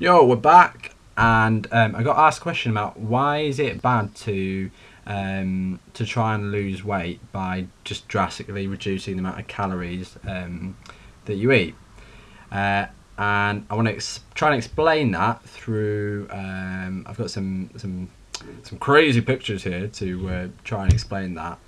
Yo, we're back, and I got asked a question about why is it bad to try and lose weight by just drastically reducing the amount of calories that you eat, and I want to try and explain that through. I've got some crazy pictures here to try and explain that.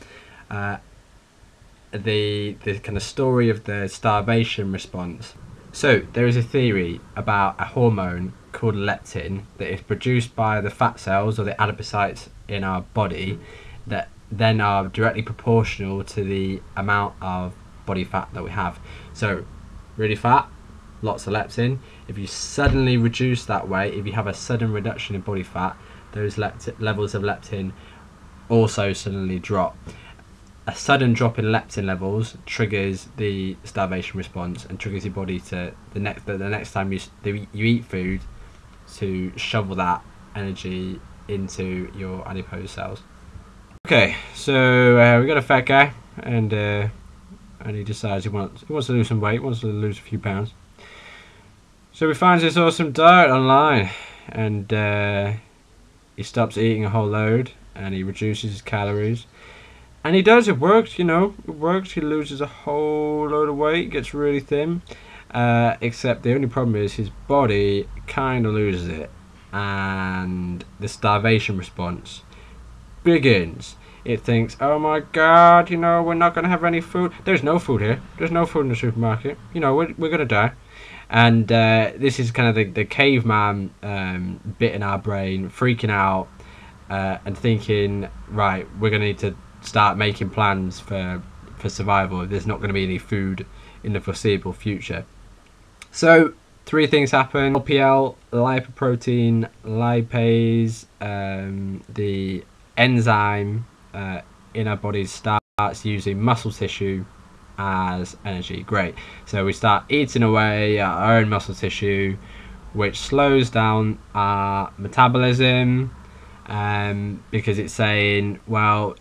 The kind of story of the starvation response. So there is a theory about a hormone called leptin that is produced by the fat cells or the adipocytes in our body that then are directly proportional to the amount of body fat that we have. So really fat, lots of leptin. If you suddenly reduce that weight, if you have a sudden reduction in body fat, those levels of leptin also suddenly drop. A sudden drop in leptin levels triggers the starvation response and triggers your body to the next time you eat food to shovel that energy into your adipose cells. Okay, so we got a fat guy, and he decides he wants to lose some weight, wants to lose a few pounds. So he finds this awesome diet online, and he stops eating a whole load, and he reduces his calories. And he does, it works, you know, it works. He loses a whole load of weight, gets really thin. Except the only problem is his body kind of loses it. And the starvation response begins. It thinks, oh my god, you know, we're not going to have any food. There's no food here. There's no food in the supermarket. You know, we're going to die. And this is kind of the caveman bit in our brain, freaking out and thinking, right, we're going to need to start making plans for survival if there's not going to be any food in the foreseeable future. So three things happen: LPL, lipoprotein lipase, the enzyme in our bodies starts using muscle tissue as energy. Great. So we start eating away our own muscle tissue, which slows down our metabolism, because it's saying, well,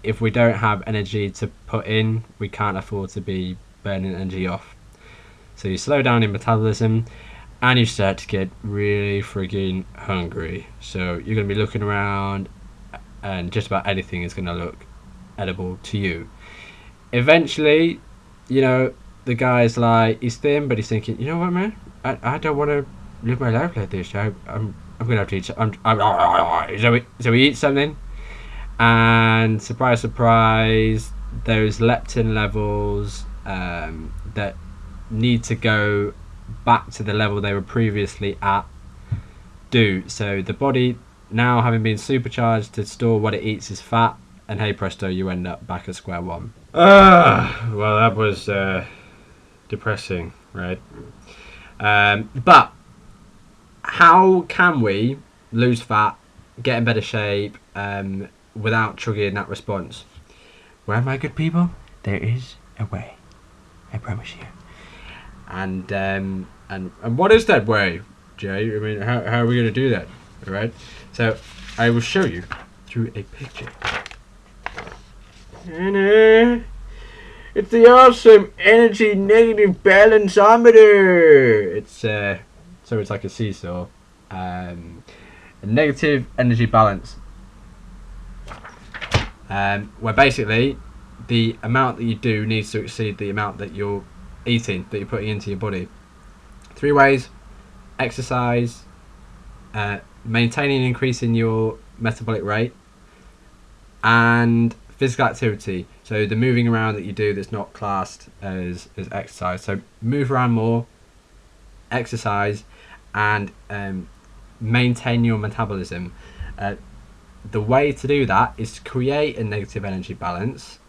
if we don't have energy to put in, we can't afford to be burning energy off. So you slow down your metabolism and you start to get really frigging hungry. So you're going to be looking around and just about anything is going to look edible to you. Eventually, you know, the guy's like, he's thin, but he's thinking, you know what, man? I don't want to live my life like this. I'm going to have to eat something. So he eats something. And surprise, surprise, those leptin levels that need to go back to the level they were previously at do. So the body, now having been supercharged to store what it eats as fat, and hey presto, you end up back at square one. Well, that was depressing, right? But how can we lose fat, get in better shape, without triggering that response? Well, my good people, there is a way. I promise you. And what is that way, Jay? I mean, how are we going to do that? All right. So I will show you through a picture. And it's the awesome energy negative balanceometer. It's so it's like a seesaw. A negative energy balance. Where basically the amount that you do needs to exceed the amount that you're eating, that you're putting into your body. Three ways: exercise, maintaining and increasing your metabolic rate, and physical activity. So the moving around that you do that's not classed as exercise. So move around more, exercise, and maintain your metabolism. The way to do that is to create a negative energy balance,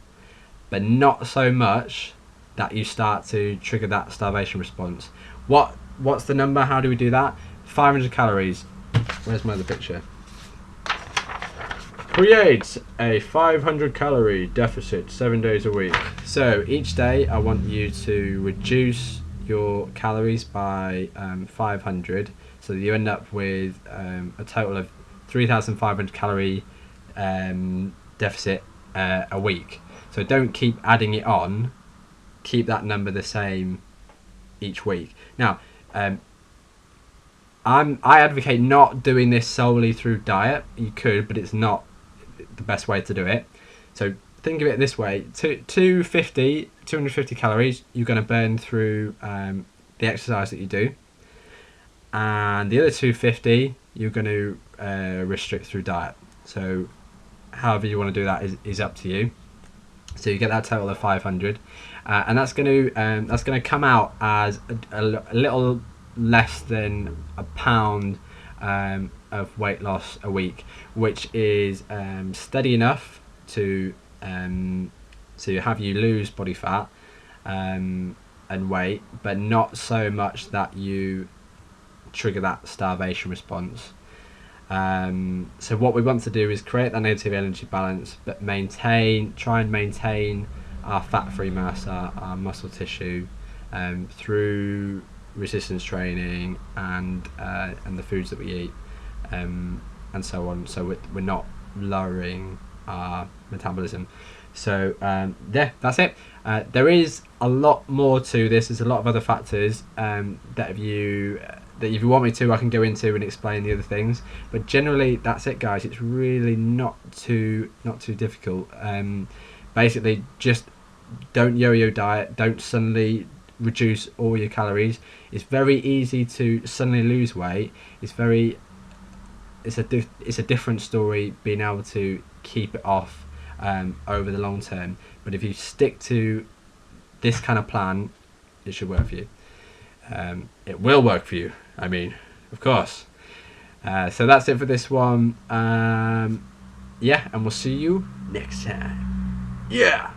but not so much that you start to trigger that starvation response. What's the number? How do we do that? 500 calories. Where's my other picture? Create a 500 calorie deficit 7 days a week. So each day I want you to reduce your calories by 500, so that you end up with a total of 3,500 calorie deficit a week. So don't keep adding it on, keep that number the same each week. Now I advocate not doing this solely through diet. You could, but it's not the best way to do it. So think of it this way: 250 calories you're going to burn through the exercise that you do, and the other 250 you're going to restrict through diet. So however you want to do that is up to you. So you get that total of 500, and that's going to come out as a little less than a pound of weight loss a week, which is steady enough to have you lose body fat and weight, but not so much that you trigger that starvation response. So what we want to do is create that negative energy balance, but try and maintain our fat-free mass, our muscle tissue, through resistance training and the foods that we eat, and so on. So we're not lowering our metabolism. So yeah, that's it. There is a lot more to this. There's a lot of other factors that if you want me to, I can go into and explain the other things. But generally, that's it, guys. It's really not too difficult. Basically, just don't yo-yo diet. Don't suddenly reduce all your calories. It's very easy to suddenly lose weight. It's a different story being able to keep it off over the long term. But if you stick to this kind of plan, it should work for you. It will work for you, I mean, of course. So that's it for this one. Yeah, and we'll see you next time. Yeah.